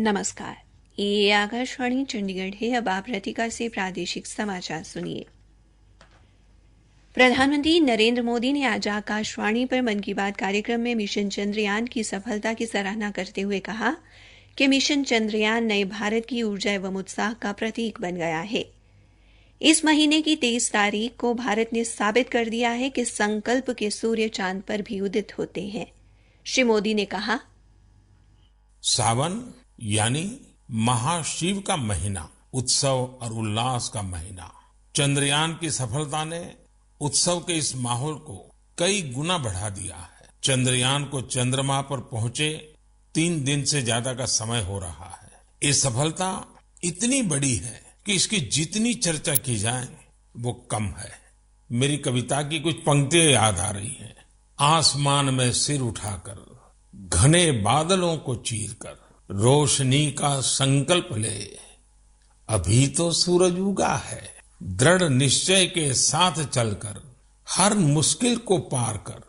नमस्कार, ये आकाशवाणी चंडीगढ़ है। अब आप रतिका से प्रादेशिक समाचार सुनिए। प्रधानमंत्री नरेंद्र मोदी ने आज आकाशवाणी पर मन की बात कार्यक्रम में मिशन चंद्रयान की सफलता की सराहना करते हुए कहा कि मिशन चंद्रयान नए भारत की ऊर्जा एवं उत्साह का प्रतीक बन गया है। इस महीने की 23 तारीख को भारत ने साबित कर दिया है कि संकल्प के सूर्य चांद पर भी उदित होते हैं। श्री मोदी ने कहा, सावन यानी महाशिव का महीना, उत्सव और उल्लास का महीना। चंद्रयान की सफलता ने उत्सव के इस माहौल को कई गुना बढ़ा दिया है। चंद्रयान को चंद्रमा पर पहुंचे 3 दिन से ज्यादा का समय हो रहा है। ये सफलता इतनी बड़ी है कि इसकी जितनी चर्चा की जाए वो कम है। मेरी कविता की कुछ पंक्तियां याद आ रही हैं। आसमान में सिर उठाकर, घने बादलों को चीरकर, रोशनी का संकल्प ले, अभी तो सूरज उगा है। दृढ़ निश्चय के साथ चलकर, हर मुश्किल को पार कर,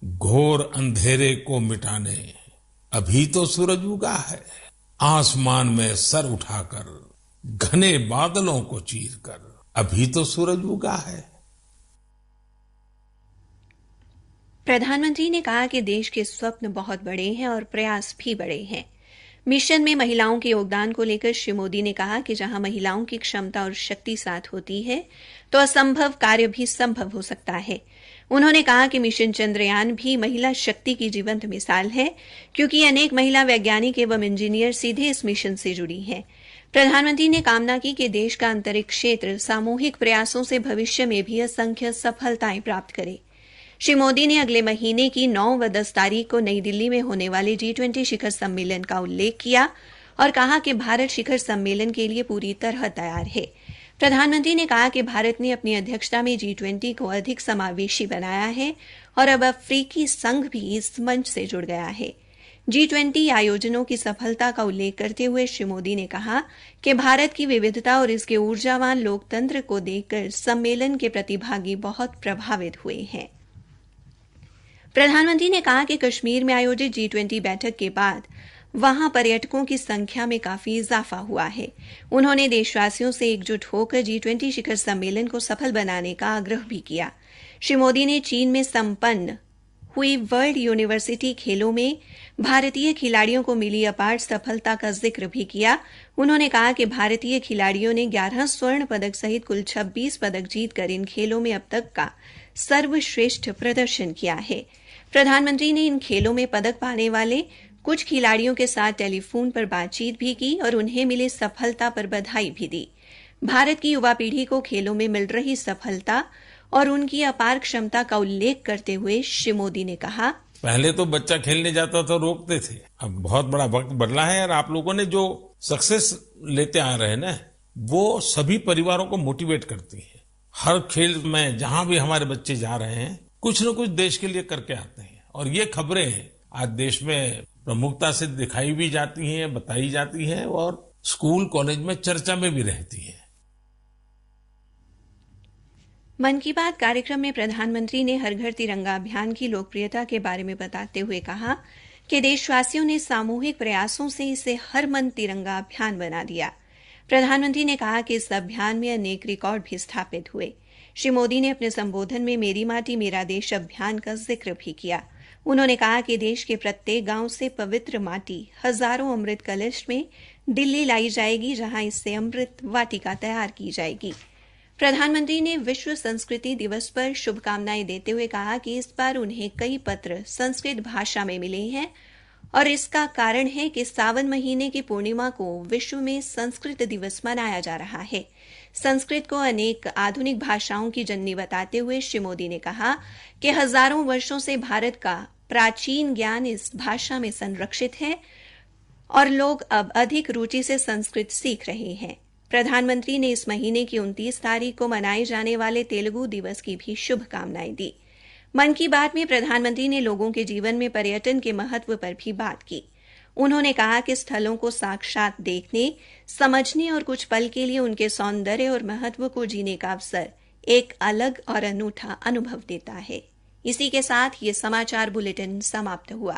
घोर अंधेरे को मिटाने, अभी तो सूरज उगा है। आसमान में सर उठाकर, घने बादलों को चीरकर, अभी तो सूरज उगा है। प्रधानमंत्री ने कहा कि देश के स्वप्न बहुत बड़े हैं और प्रयास भी बड़े हैं। मिशन में महिलाओं के योगदान को लेकर श्री मोदी ने कहा कि जहां महिलाओं की क्षमता और शक्ति साथ होती है तो असंभव कार्य भी संभव हो सकता है। उन्होंने कहा कि मिशन चंद्रयान भी महिला शक्ति की जीवंत मिसाल है, क्योंकि अनेक महिला वैज्ञानिक एवं इंजीनियर सीधे इस मिशन से जुड़ी हैं। प्रधानमंत्री ने कामना की कि देश का अंतरिक्ष क्षेत्र सामूहिक प्रयासों से भविष्य में भी असंख्य सफलताएं प्राप्त करे। श्री मोदी ने अगले महीने की 9 व 10 तारीख को नई दिल्ली में होने वाले G20 शिखर सम्मेलन का उल्लेख किया और कहा कि भारत शिखर सम्मेलन के लिए पूरी तरह तैयार है। प्रधानमंत्री ने कहा कि भारत ने अपनी अध्यक्षता में G20 को अधिक समावेशी बनाया है और अब अफ्रीकी संघ भी इस मंच से जुड़ गया है। G20 आयोजनों की सफलता का उल्लेख करते हुए श्री मोदी ने कहा कि भारत की विविधता और इसके ऊर्जावान लोकतंत्र को देखकर सम्मेलन के प्रतिभागी बहुत प्रभावित हुए हैं। प्रधानमंत्री ने कहा कि कश्मीर में आयोजित G20 बैठक के बाद वहां पर्यटकों की संख्या में काफी इजाफा हुआ है। उन्होंने देशवासियों से एकजुट होकर G20 शिखर सम्मेलन को सफल बनाने का आग्रह भी किया। श्री मोदी ने चीन में संपन्न हुई वर्ल्ड यूनिवर्सिटी खेलों में भारतीय खिलाड़ियों को मिली अपार सफलता का जिक्र भी किया। उन्होंने कहा कि भारतीय खिलाड़ियों ने 11 स्वर्ण पदक सहित कुल 26 पदक जीतकर इन खेलों में अब तक का सर्वश्रेष्ठ प्रदर्शन किया है। प्रधानमंत्री ने इन खेलों में पदक पाने वाले कुछ खिलाड़ियों के साथ टेलीफोन पर बातचीत भी की और उन्हें मिले सफलता पर बधाई भी दी। भारत की युवा पीढ़ी को खेलों में मिल रही सफलता और उनकी अपार क्षमता का उल्लेख करते हुए श्री मोदी ने कहा, पहले तो बच्चा खेलने जाता तो रोकते थे, अब बहुत बड़ा वक्त बदला है और आप लोगों ने जो सक्सेस लेते आ रहे हैं ना, वो सभी परिवारों को मोटिवेट करती है। हर खेल में जहां भी हमारे बच्चे जा रहे हैं, कुछ न कुछ देश के लिए करके आते हैं और ये खबरें आज देश में प्रमुखता से दिखाई भी जाती हैं, बताई जाती हैं और स्कूल कॉलेज में चर्चा में भी रहती हैं। मन की बात कार्यक्रम में प्रधानमंत्री ने हर घर तिरंगा अभियान की लोकप्रियता के बारे में बताते हुए कहा कि देशवासियों ने सामूहिक प्रयासों से इसे हर मन तिरंगा अभियान बना दिया। प्रधानमंत्री ने कहा कि इस अभियान में अनेक रिकॉर्ड भी स्थापित हुए। श्री मोदी ने अपने संबोधन में मेरी माटी मेरा देश अभियान का जिक्र भी किया। उन्होंने कहा कि देश के प्रत्येक गांव से पवित्र माटी हजारों अमृत कलश में दिल्ली लाई जाएगी, जहां इससे अमृत वाटिका तैयार की जाएगी। प्रधानमंत्री ने विश्व संस्कृति दिवस पर शुभकामनाएं देते हुए कहा कि इस बार उन्हें कई पत्र संस्कृत भाषा में मिले हैं और इसका कारण है कि सावन महीने की पूर्णिमा को विश्व में संस्कृत दिवस मनाया जा रहा है। संस्कृत को अनेक आधुनिक भाषाओं की जननी बताते हुए श्री मोदी ने कहा कि हजारों वर्षों से भारत का प्राचीन ज्ञान इस भाषा में संरक्षित है और लोग अब अधिक रुचि से संस्कृत सीख रहे हैं। प्रधानमंत्री ने इस महीने की 29 तारीख को मनाए जाने वाले तेलुगु दिवस की भी शुभकामनाएं दी। मन की बात में प्रधानमंत्री ने लोगों के जीवन में पर्यटन के महत्व पर भी बात की। उन्होंने कहा कि स्थलों को साक्षात देखने, समझने और कुछ पल के लिए उनके सौंदर्य और महत्व को जीने का अवसर एक अलग और अनूठा अनुभव देता है। इसी के साथ ये समाचार बुलेटिन समाप्त हुआ।